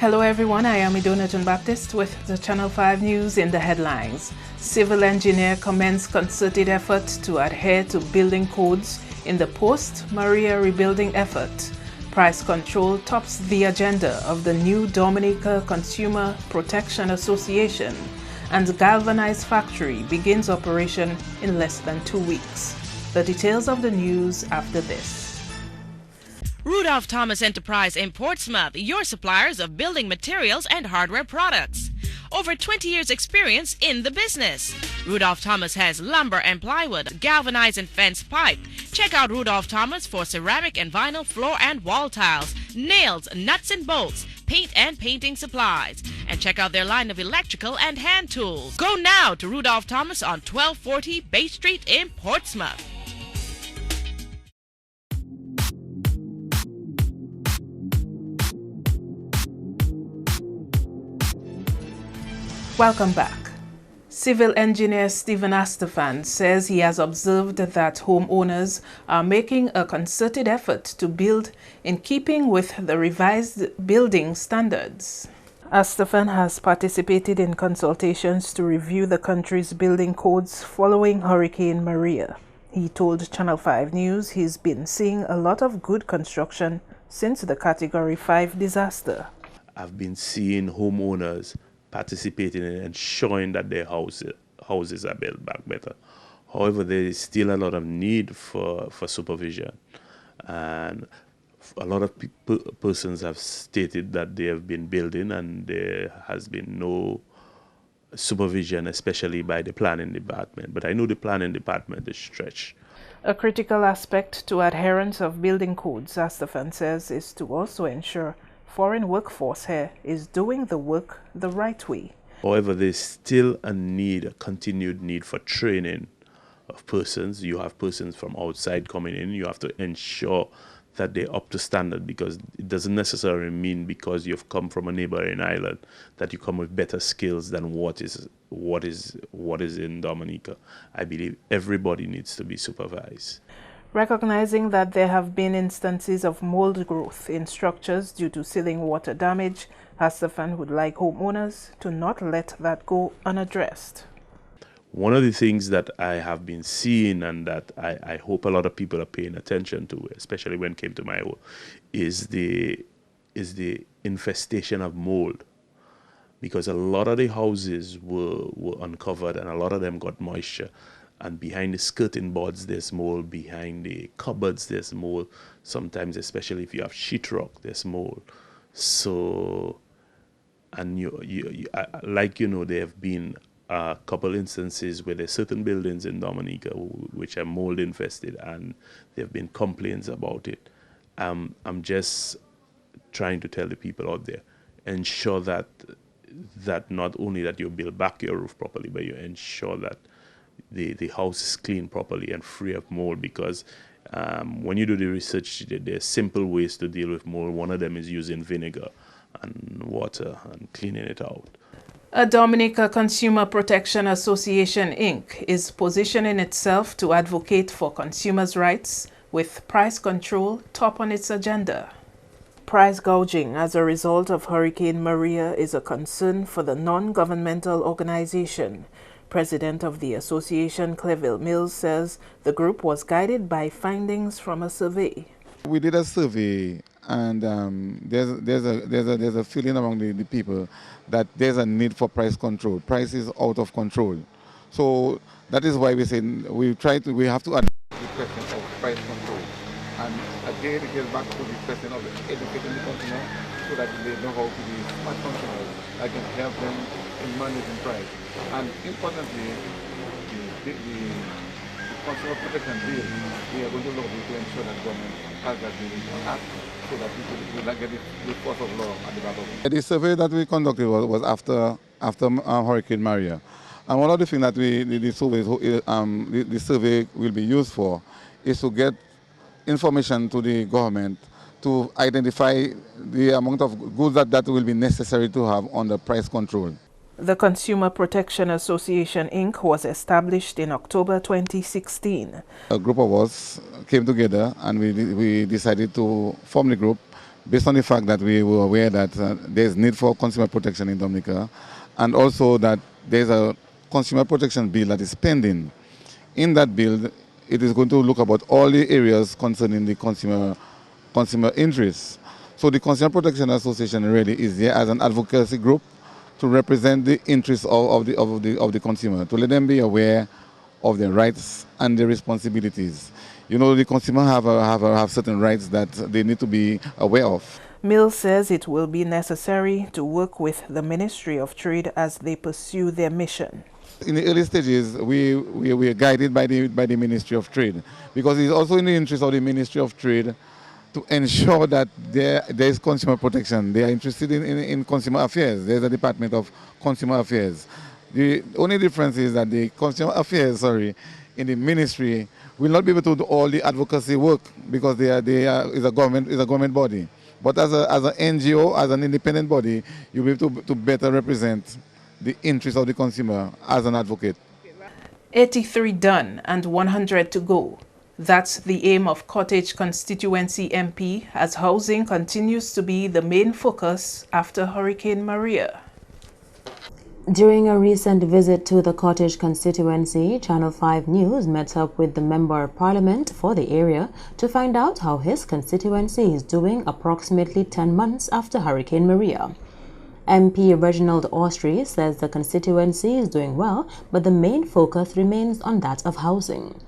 Hello everyone, I am Idona John Baptist with the Channel 5 News in the headlines. Civil engineer commends concerted effort to adhere to building codes in the post-Maria rebuilding effort. Price control tops the agenda of the new Dominica Consumer Protection Association, and the galvanized factory begins operation in less than 2 weeks. The details of the news after this. Rudolph Thomas Enterprise in Portsmouth, your suppliers of building materials and hardware products. Over 20 years experience in the business. Rudolph Thomas has lumber and plywood, galvanized and fenced pipe. Check out Rudolph Thomas for ceramic and vinyl floor and wall tiles, nails, nuts and bolts, paint and painting supplies. And check out their line of electrical and hand tools. Go now to Rudolph Thomas on 1240 Bay Street in Portsmouth. Welcome back. Civil engineer Stephen Astafan says he has observed that homeowners are making a concerted effort to build in keeping with the revised building standards. Astafan has participated in consultations to review the country's building codes following Hurricane Maria. He told Channel 5 News he's been seeing a lot of good construction since the Category 5 disaster. I've been seeing homeowners participating in ensuring that their houses are built back better. However, there is still a lot of need for supervision, and a lot of persons have stated that they have been building and there has been no supervision, especially by the planning department. But I know the planning department is stretched. A critical aspect to adherence of building codes, Astafan says, is to also ensure foreign workforce here is doing the work the right way. However, there's still a continued need for training of persons. You have persons from outside coming in. You have to ensure that they're up to standard, because it doesn't necessarily mean because you've come from a neighboring island that you come with better skills than what is in Dominica. I believe everybody needs to be supervised. Recognizing that there have been instances of mold growth in structures due to ceiling water damage, Astafan would like homeowners to not let that go unaddressed. One of the things that I have been seeing, and that I hope a lot of people are paying attention to, especially when it came to my home, is the infestation of mold. Because a lot of the houses were uncovered and a lot of them got moisture. And behind the skirting boards there's mold, behind the cupboards there's mold, sometimes especially if you have sheetrock there's mold. So, and there have been a couple instances where there's certain buildings in Dominica which are mold infested, and there have been complaints about it. I'm just trying to tell the people out there, ensure that not only that you build back your roof properly, but you ensure that the house is clean properly and free of mold, because when you do the research, there's simple ways to deal with mold. One of them is using vinegar and water and cleaning it out. A Dominica Consumer Protection Association, Inc. is positioning itself to advocate for consumers' rights, with price control top on its agenda. Price gouging as a result of Hurricane Maria is a concern for the non-governmental organization. President of the association, Cleville Mills, says the group was guided by findings from a survey. We did a survey, and there's a feeling among the people that there's a need for price control. Price is out of control. So that is why we say we have to address the question of price control. And again, it gets back to the question of educating the consumer so that they know how to be smart consumers that can help them in managing price. And importantly, the consumer protection bill, we are going to look to ensure that government has that bill in act so that people will not get the force of law at the back of it. The survey that we conducted was after Hurricane Maria. And one of the things that the survey will be used for is to get information to the government to identify the amount of goods that will be necessary to have under price control. The Consumer Protection Association, Inc. was established in October 2016. A group of us came together and we decided to form the group based on the fact that we were aware that there's need for consumer protection in Dominica, and also that there's a consumer protection bill that is pending. In that bill, it is going to look about all the areas concerning the consumer interests. So the Consumer Protection Association really is there as an advocacy group to represent the interests of the consumer, to let them be aware of their rights and their responsibilities. You know, the consumer have certain rights that they need to be aware of. Mills says it will be necessary to work with the Ministry of Trade as they pursue their mission. In the early stages, we are guided by the Ministry of Trade, because it's also in the interest of the Ministry of Trade to ensure that there is consumer protection. They are interested in consumer affairs. There's a Department of Consumer Affairs. The only difference is that the consumer affairs, in the ministry will not be able to do all the advocacy work, because is a government body. But as an NGO, as an independent body, you'll be able to better represent the interests of the consumer as an advocate. 83 done and 100 to go. That's the aim of Cottage Constituency MP, as housing continues to be the main focus after Hurricane Maria. During a recent visit to the Cottage constituency, Channel 5 News met up with the Member of Parliament for the area to find out how his constituency is doing approximately 10 months after Hurricane Maria. MP Reginald Austrie says the constituency is doing well, but the main focus remains on that of housing.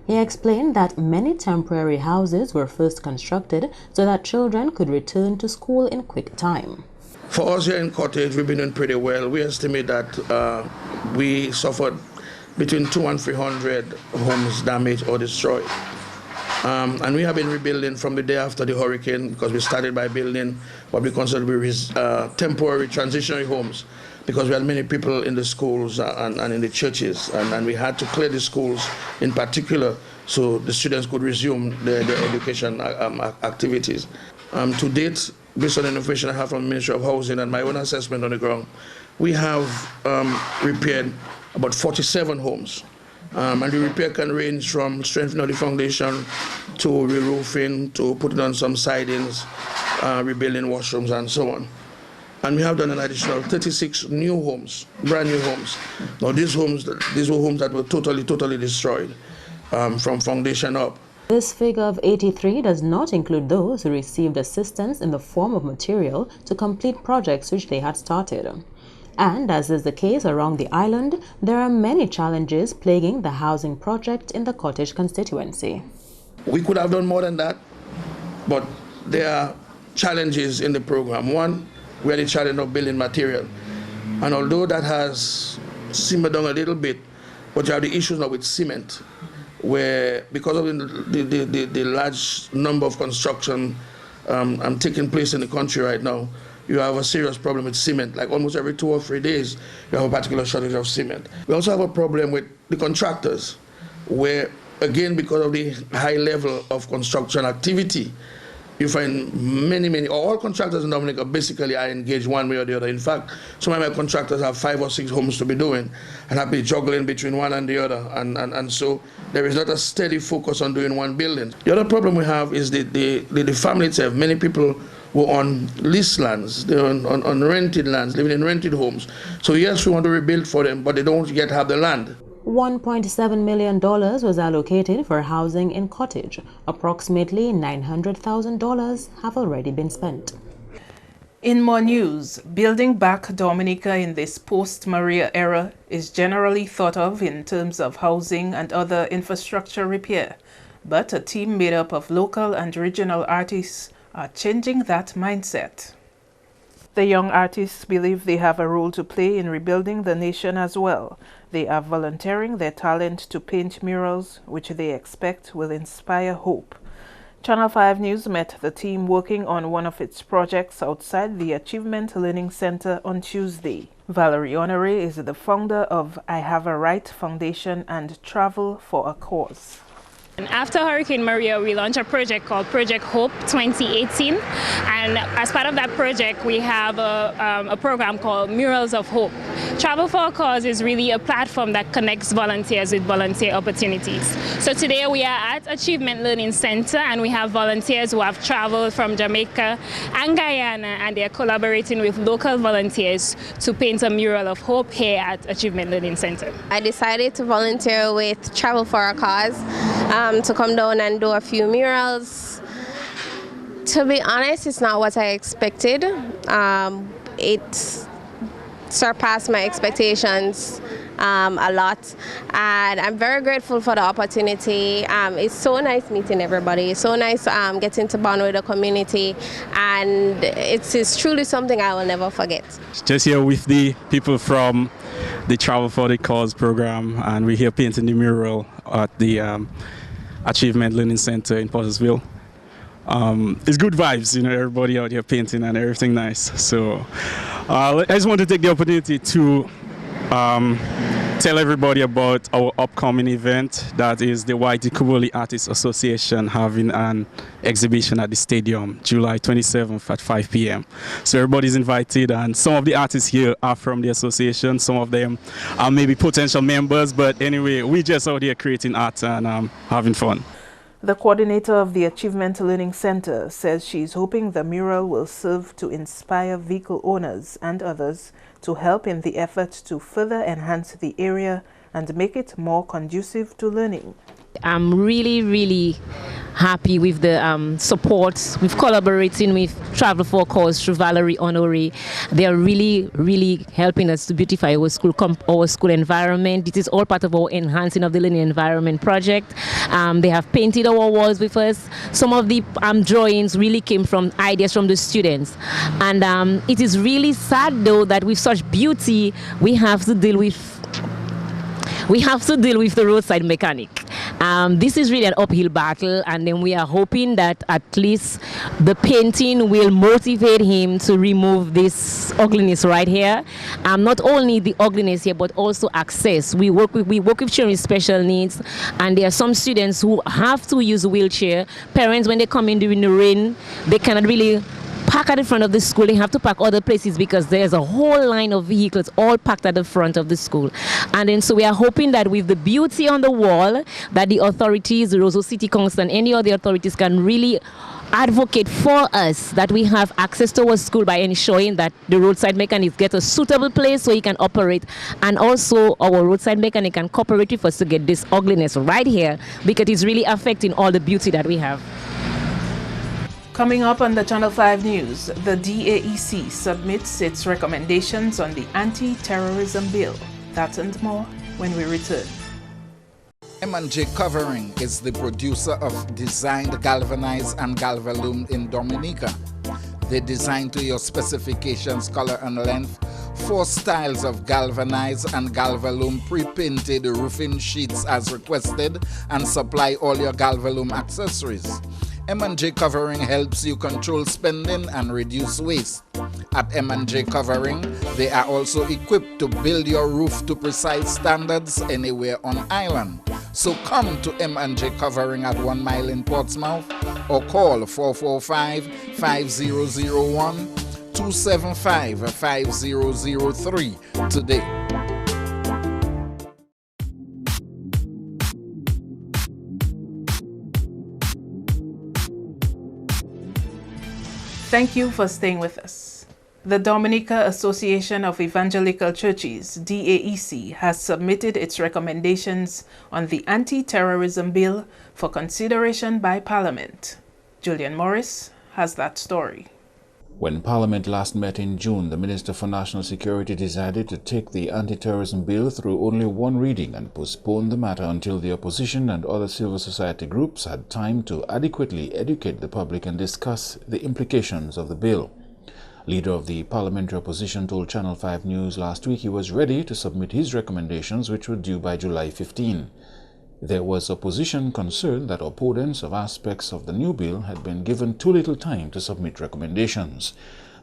He explained that many temporary houses were first constructed so that children could return to school in quick time. For us here in Cottage, we've been doing pretty well. We estimate that we suffered between 200 and 300 homes damaged or destroyed. And we have been rebuilding from the day after the hurricane, because we started by building what we consider to be temporary transitionary homes, because we had many people in the schools and in the churches, and we had to clear the schools in particular so the students could resume their education activities. To date, based on the information I have from the Ministry of Housing and my own assessment on the ground, we have repaired about 47 homes. And the repair can range from strengthening the foundation to re-roofing, to putting on some sidings, rebuilding washrooms, and so on. And we have done an additional 36 new homes, brand new homes. Now these were homes that were totally destroyed from foundation up. This figure of 83 does not include those who received assistance in the form of material to complete projects which they had started. And as is the case around the island, there are many challenges plaguing the housing project in the Cottage constituency. We could have done more than that, but there are challenges in the program. One, we had the challenge of building material. And although that has simmered down a little bit, but you have the issues now with cement, where because of the large number of construction taking place in the country right now, you have a serious problem with cement. Like almost every 2 or 3 days, you have a particular shortage of cement. We also have a problem with the contractors, where, again, because of the high level of construction activity, you find all contractors in Dominica basically are engaged one way or the other. In fact, some of my contractors have 5 or 6 homes to be doing and have been juggling between one and the other. And so there is not a steady focus on doing one building. The other problem we have is the family itself. Many people were on leased lands, they're on rented lands, living in rented homes. So yes, we want to rebuild for them, but they don't yet have the land. $1.7 million was allocated for housing in Cottage. Approximately $900,000 have already been spent. In more news, building back Dominica in this post-Maria era is generally thought of in terms of housing and other infrastructure repair. But a team made up of local and regional artists are changing that mindset. The young artists believe they have a role to play in rebuilding the nation as well. They are volunteering their talent to paint murals, which they expect will inspire hope. Channel 5 News met the team working on one of its projects outside the Achievement Learning Center on Tuesday. Valerie Honore is the founder of I Have a Right Foundation and Travel for a Cause. After Hurricane Maria, we launched a project called Project Hope 2018. And as part of that project, we have a program called Murals of Hope. Travel for a Cause is really a platform that connects volunteers with volunteer opportunities. So today we are at Achievement Learning Center, and we have volunteers who have traveled from Jamaica and Guyana, and they're collaborating with local volunteers to paint a mural of hope here at Achievement Learning Center. I decided to volunteer with Travel for a Cause to come down and do a few murals. To be honest, it's not what I expected. It surpassed my expectations a lot, and I'm very grateful for the opportunity. It's so nice meeting everybody. It's so nice getting to bond with the community, and it's truly something I will never forget. Just here with the people from the Travel for the Cause program, and we're here painting the mural at the Achievement Learning Center in Pottersville. It's good vibes, you know, everybody out here painting and everything nice. So I just want to take the opportunity to tell everybody about our upcoming event. That is the Whitey Kuboli Artists Association having an exhibition at the stadium July 27th at 5 p.m. So everybody's invited, and some of the artists here are from the association. Some of them are maybe potential members, but anyway, we're just out here creating art and having fun. The coordinator of the Achievement Learning Center says she's hoping the mural will serve to inspire vehicle owners and others to help in the effort to further enhance the area and make it more conducive to learning. I'm really happy with the support. We've collaborating with Travel for a Cause through Valerie Honore. They are really helping us to beautify our school environment. This is all part of our enhancing of the learning environment project. They have painted our walls with us. Some of the drawings really came from ideas from the students, and it is really sad though that with such beauty we have to deal with the roadside mechanic. This is really an uphill battle, and then we are hoping that at least the painting will motivate him to remove this ugliness right here. Not only the ugliness here, but also access. We work with children with special needs, and there are some students who have to use a wheelchair. Parents, when they come in during the rain, they cannot really park at the front of the school. They have to park other places because there's a whole line of vehicles all parked at the front of the school. And then so we are hoping that with the beauty on the wall, that the authorities, the Roseau City Council and any other authorities can really advocate for us that we have access to our school by ensuring that the roadside mechanics get a suitable place so he can operate, and also our roadside mechanic can cooperate with us to get this ugliness right here, because it's really affecting all the beauty that we have. Coming up on the Channel 5 News, the DAEC submits its recommendations on the anti-terrorism bill. That and more when we return. M&J Covering is the producer of designed galvanized and galvalume in Dominica. They design to your specifications, color and length, 4 styles of galvanized and galvalume pre-painted roofing sheets as requested, and supply all your galvalume accessories. M&J Covering helps you control spending and reduce waste. At M&J Covering, they are also equipped to build your roof to precise standards anywhere on island. So come to M&J Covering at 1 Mile in Portsmouth, or call 445-5001-275-5003 today. Thank you for staying with us. The Dominica Association of Evangelical Churches, DAEC, has submitted its recommendations on the anti-terrorism bill for consideration by Parliament. Julian Morris has that story. When Parliament last met in June, the Minister for National Security decided to take the anti-terrorism bill through only one reading and postpone the matter until the opposition and other civil society groups had time to adequately educate the public and discuss the implications of the bill. Leader of the parliamentary opposition told Channel 5 News last week he was ready to submit his recommendations, which were due by July 15. There was opposition concern that opponents of aspects of the new bill had been given too little time to submit recommendations.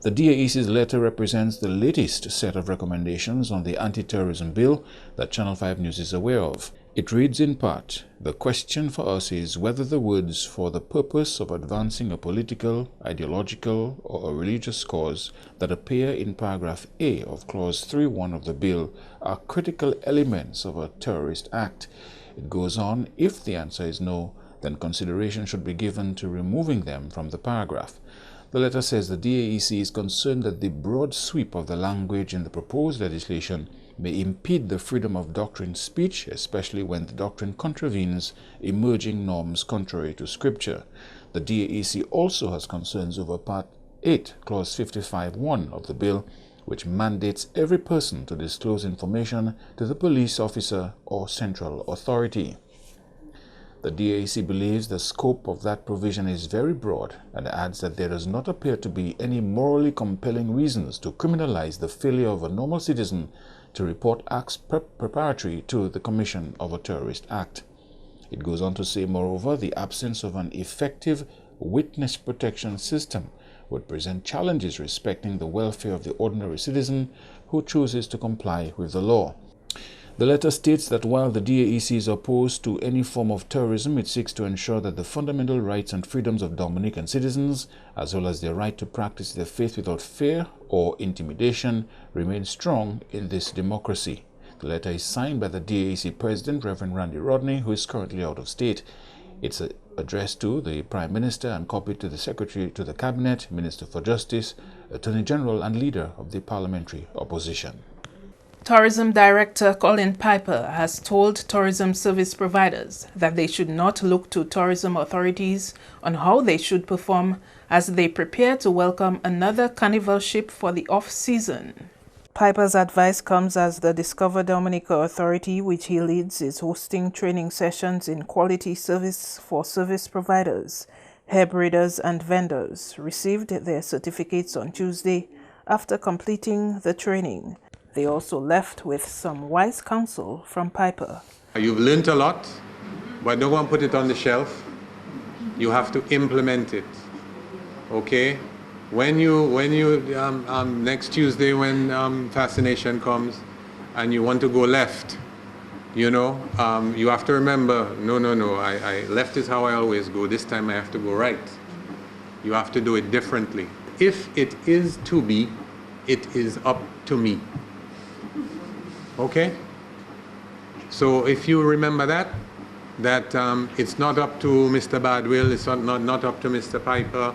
The DAEC's letter represents the latest set of recommendations on the anti-terrorism bill that Channel 5 News is aware of. It reads in part, "The question for us is whether the words "for the purpose of advancing a political, ideological, or a religious cause" that appear in paragraph A of clause 3.1 of the bill are critical elements of a terrorist act." It goes on, if the answer is no, then consideration should be given to removing them from the paragraph. The letter says the DAEC is concerned that the broad sweep of the language in the proposed legislation may impede the freedom of doctrine speech, especially when the doctrine contravenes emerging norms contrary to Scripture. The DAEC also has concerns over Part 8, Clause 55.1 of the bill, which mandates every person to disclose information to the police officer or central authority. The DAEC believes the scope of that provision is very broad and adds that there does not appear to be any morally compelling reasons to criminalize the failure of a normal citizen to report acts preparatory to the commission of a terrorist act. It goes on to say, moreover, the absence of an effective witness protection system would present challenges respecting the welfare of the ordinary citizen who chooses to comply with the law. The letter states that while the DAEC is opposed to any form of terrorism, it seeks to ensure that the fundamental rights and freedoms of Dominican citizens, as well as their right to practice their faith without fear or intimidation, remain strong in this democracy. The letter is signed by the DAEC President, Reverend Randy Rodney, who is currently out of state. It's addressed to the Prime Minister and copied to the Secretary to the Cabinet, Minister for Justice, Attorney General, and Leader of the Parliamentary Opposition. Tourism Director Colin Piper has told tourism service providers that they should not look to tourism authorities on how they should perform as they prepare to welcome another carnival ship for the off-season. Piper's advice comes as the Discover Dominica Authority, which he leads, is hosting training sessions in quality service for service providers. Herb breeders and vendors received their certificates on Tuesday after completing the training. They also left with some wise counsel from Piper. You've learned a lot, but don't go and put it on the shelf. You have to implement it. Okay? When you next Tuesday when fascination comes and you want to go left, you know, you have to remember, no, I left is how I always go. This time I have to go right. You have to do it differently. If it is to be, it is up to me. Okay? So if you remember that it's not up to Mr. Badwill, it's not up to Mr. Piper,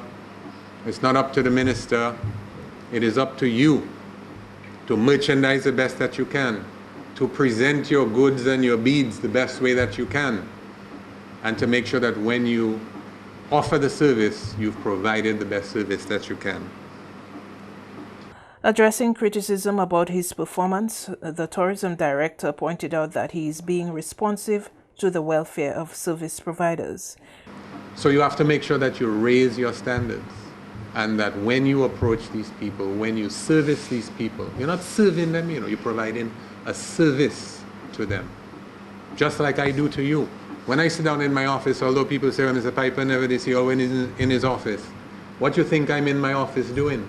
it's not up to the minister, it is up to you to merchandise the best that you can, to present your goods and your beads the best way that you can, and to make sure that when you offer the service, you've provided the best service that you can. Addressing criticism about his performance, the tourism director pointed out that he is being responsive to the welfare of service providers. So you have to make sure that you raise your standards and that when you approach these people, when you service these people, you're not serving them, you're providing a service to them. Just like I do to you. When I sit down in my office, although people say, well, Mr. Piper never did see or when he's in his office, what do you think I'm in my office doing?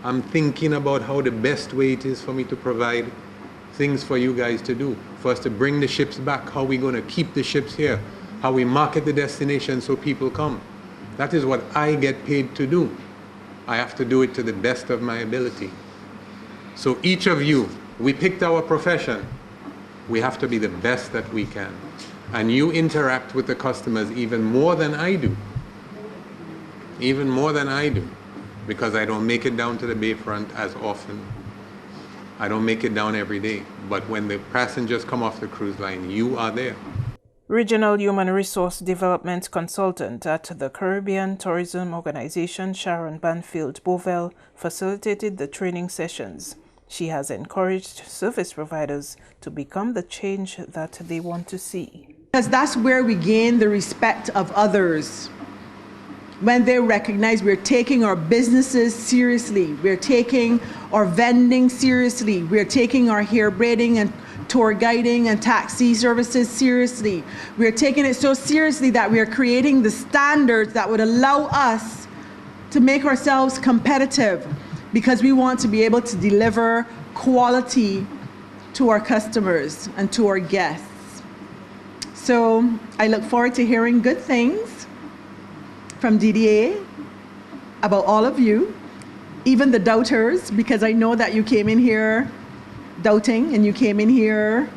I'm thinking about how the best way it is for me to provide things for you guys to do, for us to bring the ships back, how we're going to keep the ships here, how we market the destination so people come. That is what I get paid to do. I have to do it to the best of my ability. So each of you, we picked our profession. We have to be the best that we can. And you interact with the customers even more than I do. Even more than I do. Because I don't make it down to the bayfront as often. I don't make it down every day. But when the passengers come off the cruise line, you are there. Regional Human Resource Development Consultant at the Caribbean Tourism Organization, Sharon Banfield Bovell, facilitated the training sessions. She has encouraged service providers to become the change that they want to see. Because that's where we gain the respect of others. When they recognize we're taking our businesses seriously, we're taking our vending seriously, we're taking our hair braiding and tour guiding and taxi services seriously. We're taking it so seriously that we're creating the standards that would allow us to make ourselves competitive, because we want to be able to deliver quality to our customers and to our guests. So I look forward to hearing good things from DDA about all of you, even the doubters, because I know that you came in here doubting and you came in here,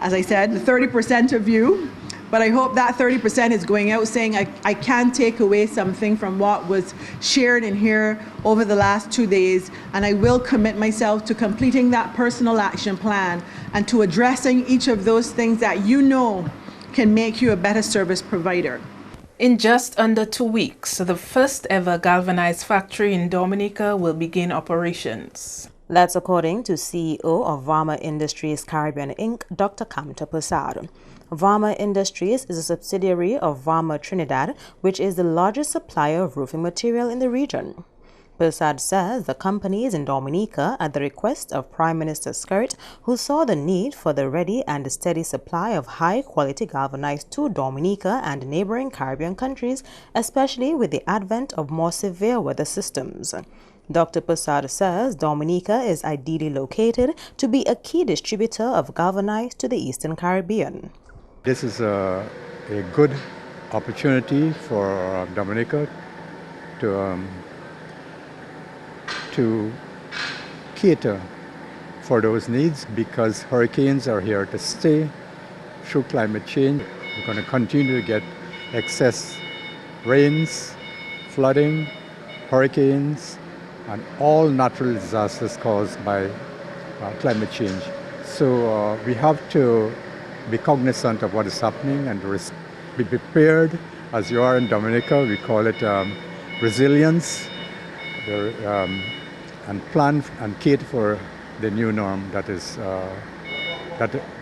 as I said, the 30% of you. But I hope that 30% is going out saying, I can take away something from what was shared in here over the last 2 days, and I will commit myself to completing that personal action plan and to addressing each of those things that you know can make you a better service provider. In just under 2 weeks, the first ever galvanized factory in Dominica will begin operations. That's according to CEO of Varma Industries Caribbean Inc., Dr. Kamta Prasad. Varma Industries is a subsidiary of Varma Trinidad, which is the largest supplier of roofing material in the region. Prasad says the company is in Dominica at the request of Prime Minister Skirt, who saw the need for the ready and steady supply of high-quality galvanized to Dominica and neighboring Caribbean countries, especially with the advent of more severe weather systems. Dr. Prasad says Dominica is ideally located to be a key distributor of galvanized to the Eastern Caribbean. This is a good opportunity for Dominica to cater for those needs, because hurricanes are here to stay through climate change. We're going to continue to get excess rains, flooding, hurricanes, and all natural disasters caused by climate change. So we have to be cognizant of what is happening and be prepared, as you are in Dominica. We call it resilience, and plan and cater for the new norm that is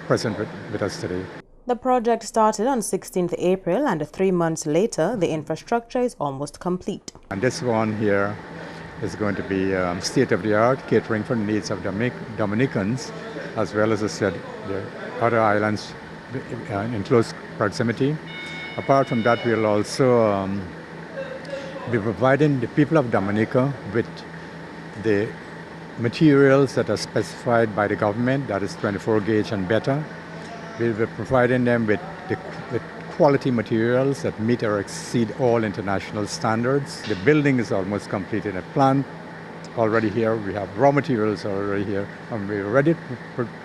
present with us today. The project started on 16th April, and 3 months later, the infrastructure is almost complete. And this one here is going to be state-of-the-art, catering for the needs of Dominicans, as well as I said, the other islands in close proximity. Apart from that, we'll also be providing the people of Dominica with the materials that are specified by the government, that is 24 gauge and better. We'll be providing them with quality materials that meet or exceed all international standards. The building is almost completed. A plant already here. We have raw materials already here, and we're ready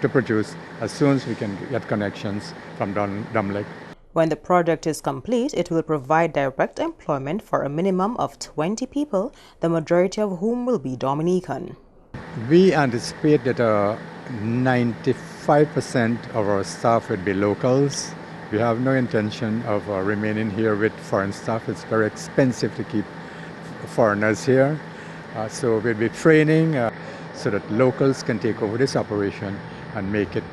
to produce as soon as we can get connections from Domlec. When the project is complete, it will provide direct employment for a minimum of 20 people, the majority of whom will be Dominican. We anticipate that 95% of our staff would be locals. We have no intention of remaining here with foreign staff. It's very expensive to keep foreigners here. So we'll be training so that locals can take over this operation and make it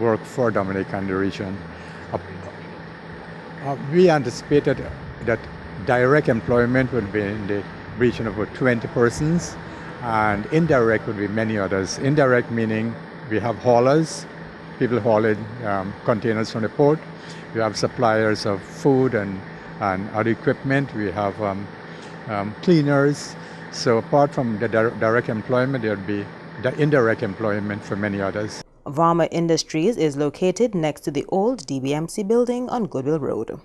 work for Dominica and the region. We anticipated that direct employment would be in the region of about 20 persons, and indirect would be many others. Indirect meaning we have haulers, people hauling containers from the port. We have suppliers of food and other equipment. We have cleaners. So apart from the direct employment, there would be the indirect employment for many others. Varma Industries is located next to the old DBMC building on Goodwill Road.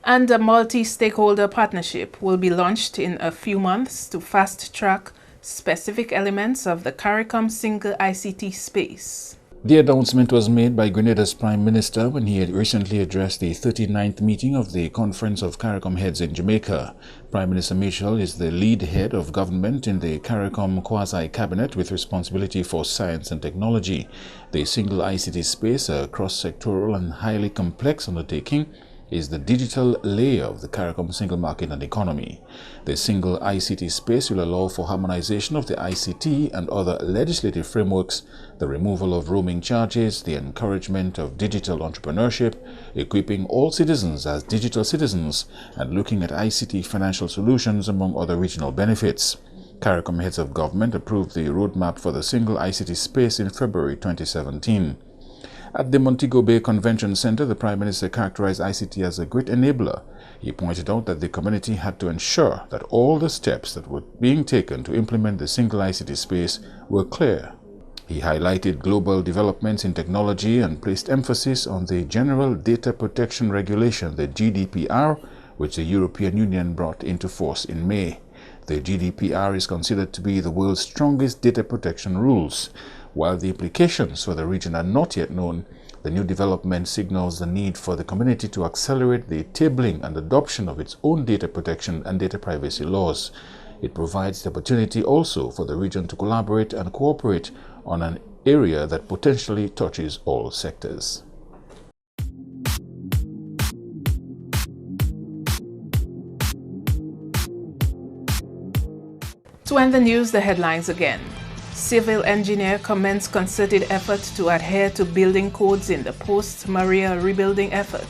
And a multi-stakeholder partnership will be launched in a few months to fast-track specific elements of the CARICOM single ICT space. The announcement was made by Grenada's Prime Minister when he had recently addressed the 39th meeting of the Conference of CARICOM Heads in Jamaica. Prime Minister Mitchell is the lead head of government in the CARICOM quasi-cabinet with responsibility for science and technology. The single ICT space, a cross-sectoral and highly complex undertaking, is the digital layer of the CARICOM single market and economy. The single ICT space will allow for harmonization of the ICT and other legislative frameworks, the removal of roaming charges, the encouragement of digital entrepreneurship, equipping all citizens as digital citizens, and looking at ICT financial solutions, among other regional benefits. CARICOM heads of government approved the roadmap for the single ICT space in February 2017. At the Montego Bay Convention Center, the Prime Minister characterized ICT as a great enabler. He pointed out that the community had to ensure that all the steps that were being taken to implement the single ICT space were clear. He highlighted global developments in technology and placed emphasis on the General Data Protection Regulation, the GDPR, which the European Union brought into force in May. The GDPR is considered to be the world's strongest data protection rules. While the implications for the region are not yet known, the new development signals the need for the community to accelerate the tabling and adoption of its own data protection and data privacy laws. It provides the opportunity also for the region to collaborate and cooperate on an area that potentially touches all sectors. To end the news, the headlines again. Civil engineer commends concerted effort to adhere to building codes in the post-Maria rebuilding effort.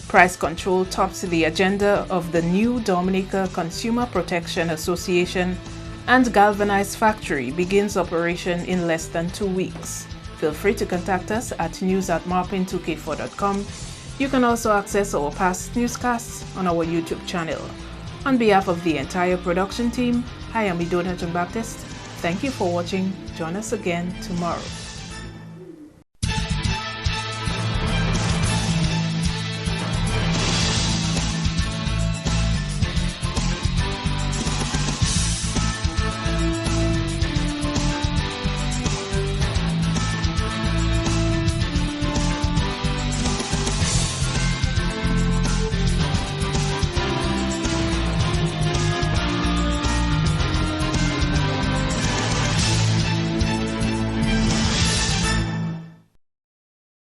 Price control tops the agenda of the new Dominica Consumer Protection Association, and galvanized factory begins operation in less than 2 weeks. Feel free to contact us at news@marpin2k4.com. You can also access our past newscasts on our YouTube channel. On behalf of the entire production team, I am Idona John Baptist. Thank you for watching. Join us again tomorrow.